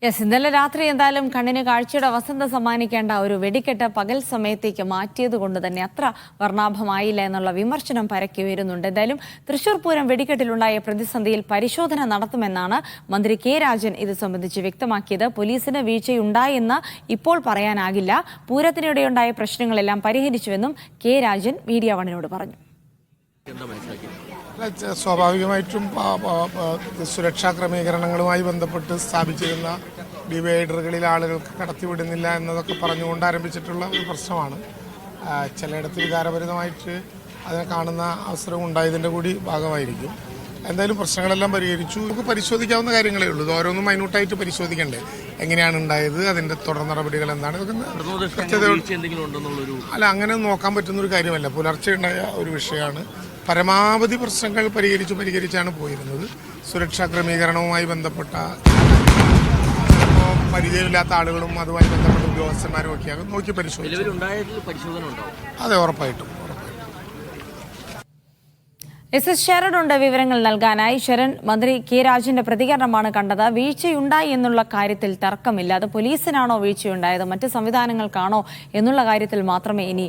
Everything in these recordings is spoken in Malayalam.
യെസ്, ഇന്നലെ രാത്രി എന്തായാലും കണ്ണിന് കാഴ്ചയുടെ വസന്തം സമ്മാനിക്കേണ്ട ഒരു വെടിക്കെട്ട് പകൽ സമയത്തേക്ക് മാറ്റിയത് കൊണ്ട് തന്നെ അത്ര വർണ്ണാഭമായില്ല എന്നുള്ള വിമർശനം പരക്കെ ഉയരുന്നുണ്ട്. എന്തായാലും തൃശൂർ പൂരം വെടിക്കെട്ടിലുണ്ടായ പ്രതിസന്ധിയിൽ പരിശോധന നടത്തുമെന്നാണ് മന്ത്രി കെ രാജൻ ഇത് സംബന്ധിച്ച് വ്യക്തമാക്കിയത്. പോലീസിന് വീഴ്ചയുണ്ടായെന്ന് ഇപ്പോൾ പറയാനാകില്ല. പൂരത്തിനിടെയുണ്ടായ പ്രശ്നങ്ങളെല്ലാം പരിഹരിച്ചുവെന്നും കെ രാജൻ മീഡിയ വണ്ണിനോട് പറഞ്ഞു. സ്വാഭാവികമായിട്ടും സുരക്ഷാ ക്രമീകരണങ്ങളുമായി ബന്ധപ്പെട്ട് സ്ഥാപിച്ചിരുന്ന ഡിവൈഡറുകളിൽ ആളുകൾക്ക് കടത്തിവിടുന്നില്ല എന്നതൊക്കെ പറഞ്ഞുകൊണ്ട് ആരംഭിച്ചിട്ടുള്ള ഒരു പ്രശ്നമാണ്. ചിലയിടത്ത് വികാരഭരിതമായിട്ട് അതിനെ കാണുന്ന അവസരം ഉണ്ടായതിൻ്റെ കൂടി ഭാഗമായിരിക്കും. എന്തായാലും പ്രശ്നങ്ങളെല്ലാം പരിഹരിച്ചു. നമുക്ക് പരിശോധിക്കാവുന്ന കാര്യങ്ങളേ ഉള്ളൂ. ഇത് ഓരോന്നും മൈന്യൂട്ടായിട്ട് പരിശോധിക്കണ്ടേ, എങ്ങനെയാണ് ഉണ്ടായത്, അതിൻ്റെ തുടർ നടപടികൾ എന്താണ്, അല്ല അങ്ങനെ നോക്കാൻ പറ്റുന്നൊരു കാര്യമല്ല. പുലർച്ചെ ഉണ്ടായ ഒരു വിഷയമാണ്. പരമാവധി പ്രശ്നങ്ങൾ പരിഹരിച്ചാണ് പോയിരുന്നത്. സുരക്ഷാ ക്രമീകരണവുമായി ബന്ധപ്പെട്ട പരിചയമില്ലാത്ത ആളുകളും അതുമായി ബന്ധപ്പെട്ട ഉദ്യോഗസ്ഥന്മാരും ഒക്കെയാണ് നോക്കി പരിശോധന. അതെ, ഉറപ്പായിട്ടും. എസ് ശരൺ ഉണ്ട് വിവരങ്ങൾ നൽകാനായി. ശരൺ, മന്ത്രി കെ രാജന്റെ പ്രതികരണമാണ് കണ്ടത്. വീഴ്ചയുണ്ടായി എന്നുള്ള കാര്യത്തിൽ തർക്കമില്ല. അത് പോലീസിനാണോ വീഴ്ചയുണ്ടായത്, മറ്റ് സംവിധാനങ്ങൾക്കാണോ എന്നുള്ള കാര്യത്തിൽ മാത്രമേ ഇനി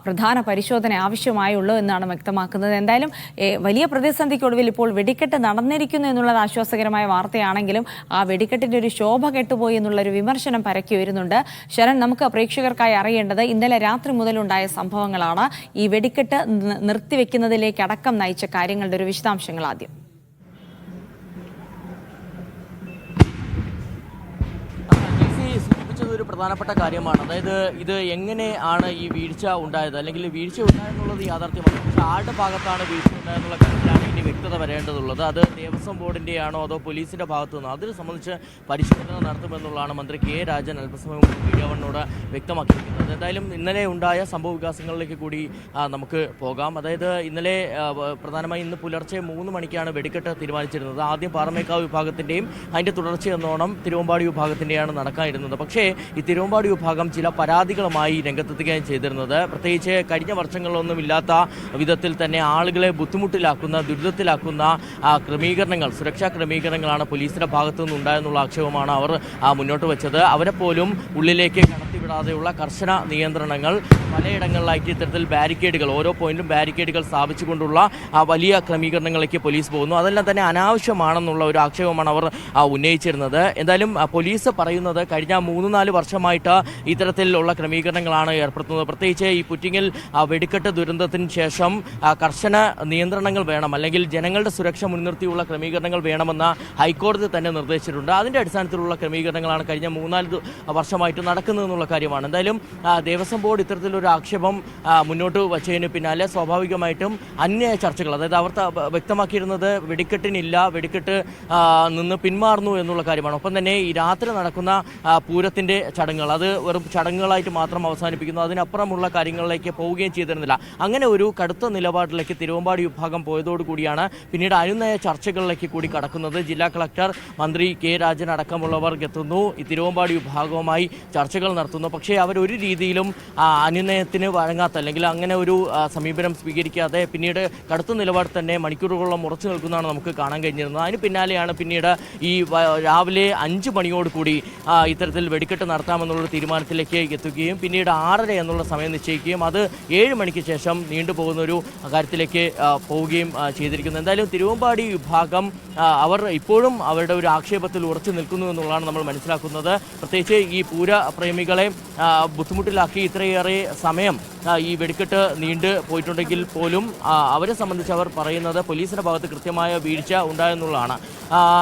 പ്രധാന പരിശോധന ആവശ്യമായുള്ളൂ എന്നാണ് വ്യക്തമാക്കുന്നത്. എന്തായാലും വലിയ പ്രതിസന്ധിക്കൊടുവിൽ ഇപ്പോൾ വെടിക്കെട്ട് നടന്നിരിക്കുന്നു എന്നുള്ളത് ആശ്വാസകരമായ വാർത്തയാണെങ്കിലും ആ വെടിക്കെട്ടിന്റെ ഒരു ശോഭ കെട്ടുപോയി എന്നുള്ളൊരു വിമർശനം പരക്കി വരുന്നുണ്ട്. ശരൺ, നമുക്ക് പ്രേക്ഷകർക്കായി അറിയേണ്ടത് ഇന്നലെ രാത്രി മുതലുണ്ടായ സംഭവങ്ങളാണ്. ഈ വെടിക്കെട്ട് നിർത്തിവെക്കുന്നതിലേക്ക് അടക്കം നയിച്ച കാര്യങ്ങളുടെ ഒരു വിശദാംശങ്ങൾ ആദ്യം. ഒരു പ്രധാനപ്പെട്ട കാര്യമാണ്. അതായത് ഇത് എങ്ങനെയാണ് ഈ വീഴ്ച ഉണ്ടായത്, അല്ലെങ്കിൽ വീഴ്ച ഉണ്ടായെന്നുള്ളത് യാഥാർത്ഥ്യമാണ്. പക്ഷേ ആരുടെ ഭാഗത്താണ് വീഴ്ച ഉണ്ടായെന്നുള്ള കാര്യത്തിലാണ് ഇനി വ്യക്തത വരേണ്ടതുള്ളത്. അത് ദേവസ്വം ബോർഡിൻ്റെയാണോ അതോ പോലീസിൻ്റെ ഭാഗത്തു നിന്നോ, അതിനെ സംബന്ധിച്ച് പരിശോധന നടത്തുമെന്നുള്ളതാണ് മന്ത്രി കെ രാജൻ അല്പസമയം മീഡിയ വണ്ണോട് വ്യക്തമാക്കിയിരിക്കുന്നത്. എന്തായാലും ഇന്നലെ ഉണ്ടായ സംഭവ വികാസങ്ങളിലേക്ക് കൂടി നമുക്ക് പോകാം. അതായത് ഇന്നലെ പ്രധാനമായും ഇന്ന് പുലർച്ചെ 3 മണിക്കാണ് വെടിക്കെട്ട് തീരുമാനിച്ചിരുന്നത്. ആദ്യം പാറമേക്കാവ് വിഭാഗത്തിൻ്റെയും അതിൻ്റെ തുടർച്ചയെന്നോണം തിരുവമ്പാടി വിഭാഗത്തിൻ്റെയാണ് നടക്കാനിരുന്നത്. പക്ഷേ ഈ തിരുവമ്പാടി വിഭാഗം ചില പരാതികളുമായി രംഗത്തെത്തുകയും ചെയ്തിരുന്നത്. പ്രത്യേകിച്ച് കഴിഞ്ഞ വർഷങ്ങളിലൊന്നും ഇല്ലാത്ത വിധത്തിൽ തന്നെ ആളുകളെ ബുദ്ധിമുട്ടിലാക്കുന്ന, ദുരിതത്തിലാക്കുന്ന ക്രമീകരണങ്ങൾ, സുരക്ഷാ ക്രമീകരണങ്ങളാണ് പോലീസിന്റെ ഭാഗത്തു നിന്നുണ്ടായെന്നുള്ള ആക്ഷേപമാണ് അവർ മുന്നോട്ട് വെച്ചത്. അവരെ പോലും ഉള്ളിലേക്ക് കടത്തിവിടാതെയുള്ള കർശന നിയന്ത്രണങ്ങൾ, പലയിടങ്ങളിലായിട്ട് ഇത്തരത്തിൽ ബാരിക്കേഡുകൾ, ഓരോ പോയിന്റിലും ബാരിക്കേഡുകൾ സ്ഥാപിച്ചുകൊണ്ടുള്ള വലിയ ക്രമീകരണങ്ങളിലേക്ക് പോലീസ് പോകുന്നു. അതെല്ലാം തന്നെ അനാവശ്യമാണെന്നുള്ള ഒരു ആക്ഷേപമാണ് അവർ ഉന്നയിച്ചിരുന്നത്. എന്തായാലും പോലീസ് പറയുന്നത് കഴിഞ്ഞ 3-4 വർഷമായിട്ട് ഇത്തരത്തിലുള്ള ക്രമീകരണങ്ങളാണ് ഏർപ്പെടുത്തുന്നത്. പ്രത്യേകിച്ച് ഈ പുറ്റിങ്ങൽ വെടിക്കെട്ട് ദുരന്തത്തിന് ശേഷം കർശന നിയന്ത്രണങ്ങൾ വേണം, അല്ലെങ്കിൽ ജനങ്ങളുടെ സുരക്ഷ മുൻനിർത്തിയുള്ള ക്രമീകരണങ്ങൾ വേണമെന്ന് ഹൈക്കോടതി തന്നെ നിർദ്ദേശിച്ചിട്ടുണ്ട്. അതിൻ്റെ അടിസ്ഥാനത്തിലുള്ള ക്രമീകരണങ്ങളാണ് കഴിഞ്ഞ 3-4 വർഷമായിട്ട് നടക്കുന്നതെന്നുള്ള കാര്യമാണ്. എന്തായാലും ദേവസ്വം ബോർഡ് ഇത്തരത്തിലൊരു ആക്ഷേപം മുന്നോട്ട് വച്ചതിന് പിന്നാലെ സ്വാഭാവികമായിട്ടും അന്യായ ചർച്ചകൾ, അതായത് അവർ വ്യക്തമാക്കിയിരുന്നത് വെടിക്കെട്ടിനില്ല, വെടിക്കെട്ട് നിന്ന് പിന്മാറുന്നു എന്നുള്ള കാര്യമാണ്. ഒപ്പം തന്നെ ഈ രാത്രി നടക്കുന്ന പൂരത്തിൻ്റെ ചടങ്ങുകൾ അത് വെറും ചടങ്ങുകളായിട്ട് മാത്രം അവസാനിപ്പിക്കുന്നു, അതിനപ്പുറമുള്ള കാര്യങ്ങളിലേക്ക് പോവുകയും ചെയ്തിരുന്നില്ല. അങ്ങനെ ഒരു കടുത്ത നിലപാടിലേക്ക് തിരുവമ്പാടി വിഭാഗം പോയതോടുകൂടിയാണ് പിന്നീട് അനുനയ ചർച്ചകളിലേക്ക് കൂടി കടക്കുന്നത്. ജില്ലാ കളക്ടർ, മന്ത്രി കെ രാജൻ അടക്കമുള്ളവർ എത്തുന്നു, ഈ തിരുവമ്പാടി വിഭാഗവുമായി ചർച്ചകൾ നടത്തുന്നു. പക്ഷേ അവരൊരു രീതിയിലും അനുനയത്തിന് വഴങ്ങാത്ത, അല്ലെങ്കിൽ അങ്ങനെ ഒരു സമീപനം സ്വീകരിക്കാതെ പിന്നീട് കടുത്ത നിലപാട് തന്നെ മണിക്കൂറുകളോളം ഉറച്ചു നിൽക്കുന്നതാണ് നമുക്ക് കാണാൻ കഴിഞ്ഞിരുന്നത്. അതിന് പിന്നാലെയാണ് പിന്നീട് ഈ രാവിലെ 5 മണിയോടുകൂടി ഇത്തരത്തിൽ വെടിക്കെട്ട് നടത്താമെന്നുള്ള തീരുമാനത്തിലേക്ക് എത്തുകയും പിന്നീട് 6:30 എന്നുള്ള സമയം നിശ്ചയിക്കുകയും അത് 7 മണിക്ക് ശേഷം നീണ്ടുപോകുന്നൊരു കാര്യത്തിലേക്ക് പോവുകയും ചെയ്തിരിക്കുന്നു. എന്തായാലും തിരുവമ്പാടി വിഭാഗം അവർ ഇപ്പോഴും അവരുടെ ഒരു ആക്ഷേപത്തിൽ ഉറച്ചു നിൽക്കുന്നു എന്നുള്ളതാണ് നമ്മൾ മനസ്സിലാക്കുന്നത്. പ്രത്യേകിച്ച് ഈ പൂരപ്രേമികളെ ബുദ്ധിമുട്ടിലാക്കി ഇത്രയേറെ സമയം ഈ വെടിക്കെട്ട് നീണ്ടു പോയിട്ടുണ്ടെങ്കിൽ പോലും അവരെ സംബന്ധിച്ച് അവർ പറയുന്നത് പോലീസിന്റെ ഭാഗത്ത് കൃത്യമായ വീഴ്ച ഉണ്ടായെന്നുള്ളതാണ്.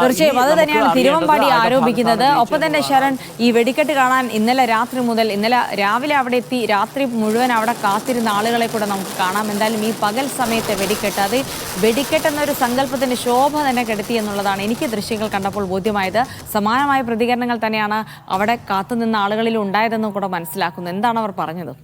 തീർച്ചയായും അത് തന്നെയാണ് തിരുവമ്പാടി ആരോപിക്കുന്നത്. ഒപ്പം തന്നെ ശരൺ, ഈ വെടിക്കെട്ട് കാണാൻ ഇന്നലെ രാത്രി മുതൽ ഇന്നലെ രാവിലെ അവിടെ എത്തി രാത്രി മുഴുവൻ അവിടെ കാത്തിരുന്ന ആളുകളെ കൂടെ നമുക്ക് കാണാം. എന്തായാലും ഈ പകൽ സമയത്തെ വെടിക്കെട്ട്, അത് വെടിക്കെട്ട് എന്നൊരു സങ്കല്പത്തിന്റെ ശോഭ തന്നെ കെടുത്തി എന്നുള്ളതാണ് എനിക്ക് ദൃശ്യങ്ങൾ കണ്ടപ്പോൾ ബോധ്യമായത്. സമാനമായ പ്രതികരണങ്ങൾ തന്നെയാണ് അവിടെ കാത്തുനിന്ന ആളുകളിൽ ഉണ്ടായതെന്ന് കൂടെ മനസ്സിലാക്കുന്നു. എന്താണ് അവർ പറഞ്ഞത്?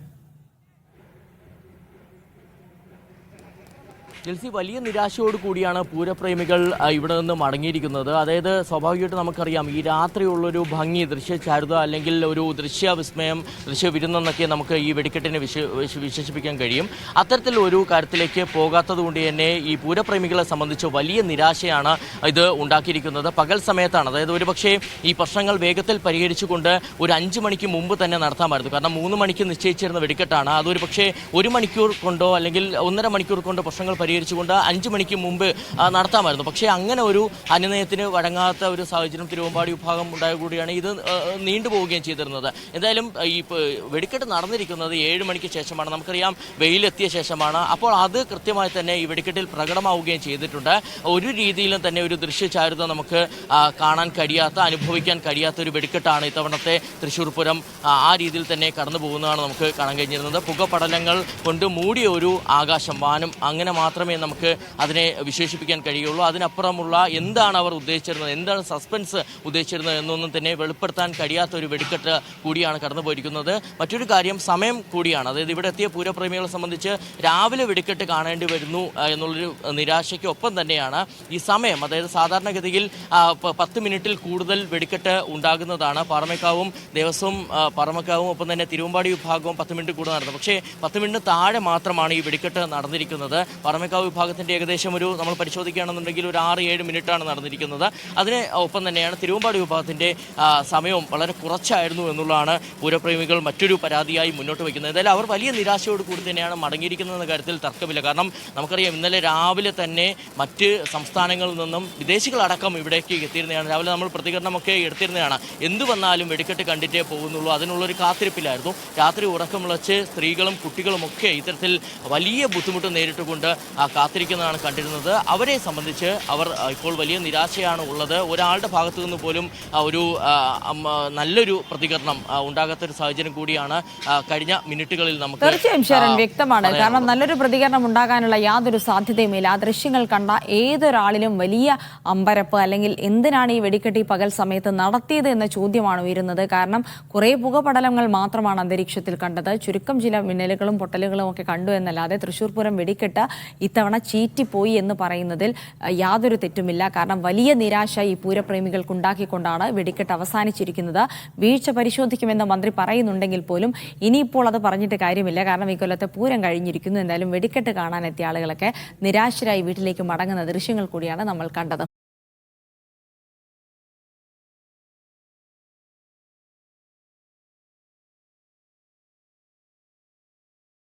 ജിൽസി, വലിയ നിരാശയോട് കൂടിയാണ് പൂരപ്രേമികൾ ഇവിടെ നിന്ന് മടങ്ങിയിരിക്കുന്നത്. അതായത് സ്വാഭാവികമായിട്ട് നമുക്കറിയാം ഈ രാത്രിയുള്ളൊരു ഭംഗി, ദൃശ്യചാരുത അല്ലെങ്കിൽ ഒരു ദൃശ്യവിസ്മയം, ദൃശ്യവിരുന്നെന്നൊക്കെ നമുക്ക് ഈ വെടിക്കെട്ടിനെ വിശേഷിപ്പിക്കാൻ കഴിയും. അത്തരത്തിലൊരു കാര്യത്തിലേക്ക് പോകാത്തത് കൊണ്ട് തന്നെ ഈ പൂരപ്രേമികളെ സംബന്ധിച്ച് വലിയ നിരാശയാണ് ഇത് ഉണ്ടാക്കിയിരിക്കുന്നത്. പകൽ സമയത്താണ്, അതായത് ഒരുപക്ഷെ ഈ പ്രശ്നങ്ങൾ വേഗത്തിൽ പരിഹരിച്ചുകൊണ്ട് ഒരു 5 മണിക്ക് മുമ്പ് തന്നെ നടത്താമായിരുന്നു. കാരണം 3 മണിക്ക് നിശ്ചയിച്ചിരുന്ന വെടിക്കെട്ടാണ്. അതൊരു പക്ഷേ 1 മണിക്കൂർ കൊണ്ടോ അല്ലെങ്കിൽ 1.5 മണിക്കൂർ കൊണ്ടോ പ്രശ്നങ്ങൾ പരിഹരിച്ചുകൊണ്ട് 5 മണിക്ക് മുമ്പ് നടത്താമായിരുന്നു. പക്ഷേ അങ്ങനെ ഒരു അനുനയത്തിന് വഴങ്ങാത്ത ഒരു സാഹചര്യം തിരുവമ്പാടി വിഭാഗം ഉണ്ടായ കൂടിയാണ് ഇത് നീണ്ടുപോവുകയും ചെയ്തിരുന്നത്. എന്തായാലും ഈ വെടിക്കെട്ട് നടന്നിരിക്കുന്നത് 7 മണിക്ക് ശേഷമാണ്. നമുക്കറിയാം വെയിലെത്തിയ ശേഷമാണ്. അപ്പോൾ അത് കൃത്യമായി തന്നെ ഈ വെടിക്കെട്ടിൽ പ്രകടമാവുകയും ചെയ്തിട്ടുണ്ട്. ഒരു രീതിയിലും തന്നെ ഒരു ദൃശ്യചാരുത നമുക്ക് കാണാൻ കഴിയാത്ത, അനുഭവിക്കാൻ കഴിയാത്ത ഒരു വെടിക്കെട്ടാണ് ഇത്തവണത്തെ തൃശ്ശൂർ പൂരം ആ രീതിയിൽ തന്നെ കടന്നു പോകുന്നതാണ് നമുക്ക് കാണാൻ കഴിഞ്ഞിരുന്നത്. പുകപടലങ്ങൾ കൊണ്ട് മൂടിയ ഒരു ആകാശം, വാനം, അങ്ങനെ മാത്രമേ നമുക്ക് അതിനെ വിശേഷിപ്പിക്കാൻ കഴിയുള്ളൂ. അതിനപ്പുറമുള്ള എന്താണ് അവർ ഉദ്ദേശിച്ചിരുന്നത്, എന്താണ് സസ്പെൻസ് ഉദ്ദേശിച്ചിരുന്നത് എന്നൊന്നും തന്നെ വെളിപ്പെടുത്താൻ കഴിയാത്ത ഒരു വെടിക്കെട്ട് കൂടിയാണ് കടന്നു പോയിരിക്കുന്നത്. മറ്റൊരു കാര്യം സമയം കൂടിയാണ്. അതായത് ഇവിടെ എത്തിയ പൂരപ്രേമികളെ സംബന്ധിച്ച് രാവിലെ വെടിക്കെട്ട് കാണേണ്ടി വരുന്നു എന്നുള്ളൊരു നിരാശയ്ക്കൊപ്പം തന്നെയാണ് ഈ സമയം. അതായത് സാധാരണഗതിയിൽ 10 മിനിറ്റിൽ കൂടുതൽ വെടിക്കെട്ട് ഉണ്ടാകുന്നതാണ്. പാറമേക്കാവും ദേവസ്വം പാറമേക്കാവും ഒപ്പം തന്നെ തിരുവമ്പാടി വിഭാഗവും 10 മിനിറ്റ് കൂടുതൽ നടന്നത്. പക്ഷേ 10 മിനിറ്റ് താഴെ മാത്രമാണ് ഈ വെടിക്കെട്ട് നടന്നിരിക്കുന്നത്. പാറമേക്കാവ് വിഭാഗത്തിൻ്റെ ഏകദേശം നമ്മൾ പരിശോധിക്കുകയാണെന്നുണ്ടെങ്കിൽ ഒരു 6-7 മിനിറ്റാണ് നടന്നിരിക്കുന്നത്. അതിന് ഒപ്പം തന്നെയാണ് തിരുവമ്പാടി വിഭാഗത്തിൻ്റെ സമയവും വളരെ കുറച്ചായിരുന്നു എന്നുള്ളതാണ് പൂരപ്രേമികൾ മറ്റൊരു പരാതിയായി മുന്നോട്ട് വയ്ക്കുന്നത്. എന്തായാലും അവർ വലിയ നിരാശയോട് കൂടി തന്നെയാണ് മടങ്ങിയിരിക്കുന്നതെന്ന കാര്യത്തിൽ തർക്കമില്ല. കാരണം നമുക്കറിയാം ഇന്നലെ രാവിലെ തന്നെ മറ്റ് സംസ്ഥാനങ്ങളിൽ നിന്നും വിദേശികളടക്കം ഇവിടേക്ക് എത്തിയിരുന്നതാണ്. രാവിലെ നമ്മൾ പ്രതികരണമൊക്കെ എടുത്തിരുന്നതാണ്. എന്തു വന്നാലും വെടിക്കെട്ട് കണ്ടിട്ടേ പോകുന്നുള്ളൂ, അതിനുള്ളൊരു കാത്തിരിപ്പിലായിരുന്നു. രാത്രി ഉറക്കമുളച്ച് സ്ത്രീകളും കുട്ടികളുമൊക്കെ ഇത്തരത്തിൽ വലിയ ബുദ്ധിമുട്ട് നേരിട്ടുകൊണ്ട് കാത്തിരിക്കുന്നതാണ് കണ്ടിരുന്നത്. അവരെ സംബന്ധിച്ച് അവർ ഇപ്പോൾ വലിയ നിരാശയാണ് ഉള്ളത്. ഒരാളുടെ ഭാഗത്തു നിന്ന് പോലും ഒരു നല്ലൊരു പ്രതികരണം ഉണ്ടാകാത്തൊരു സാഹചര്യം കൂടിയാണ് കഴിഞ്ഞ മിനിറ്റുകളിൽ നമുക്ക് തീർച്ചയായും ശരൺ വ്യക്തമാണ്. കാരണം നല്ലൊരു പ്രതികരണം ഉണ്ടാകാനുള്ള യാതൊരു സാധ്യതയുമില്ല. ആ ദൃശ്യങ്ങൾ കണ്ട ഏതൊരാളിലും വലിയ അമ്പരപ്പ്, അല്ലെങ്കിൽ എന്തിനാണ് ഈ വെടിക്കെട്ട് ഈ പകൽ സമയത്ത് നടത്തിയത് എന്ന ചോദ്യമാണ് ഉയരുന്നത്. കാരണം കുറേ പുകപടലങ്ങൾ മാത്രമാണ് അന്തരീക്ഷത്തിൽ കണ്ടത്. ചുരുക്കം ചില മിന്നലുകളും പൊട്ടലുകളും ഒക്കെ കണ്ടു എന്നല്ലാതെ തൃശ്ശൂർ പൂരം വെടിക്കെട്ട് ഇത്തവണ ചീറ്റിപ്പോയി എന്ന് പറയുന്നതിൽ യാതൊരു തെറ്റുമില്ല. കാരണം വലിയ നിരാശ ഈ പൂരപ്രേമികൾക്കുണ്ടാക്കിക്കൊണ്ടാണ് വെടിക്കെട്ട് അവസാനിച്ചിരിക്കുന്നത്. വീഴ്ച പരിശോധിക്കുമെന്ന് മന്ത്രി പറയുന്നുണ്ടെങ്കിൽ പോലും ഇനിയിപ്പോൾ അത് പറഞ്ഞിട്ട് കാര്യമില്ല. കാരണം ഈ കൊല്ലത്തെ പൂരം കഴിഞ്ഞിരിക്കുന്നു. എന്തായാലും വെടിക്കെട്ട് കാണാനെത്തിയ ആളുകളൊക്കെ നിരാശരായി വീട്ടിലേക്ക് മടങ്ങുന്ന ദൃശ്യങ്ങൾ കൂടിയാണ് നമ്മൾ കണ്ടത്.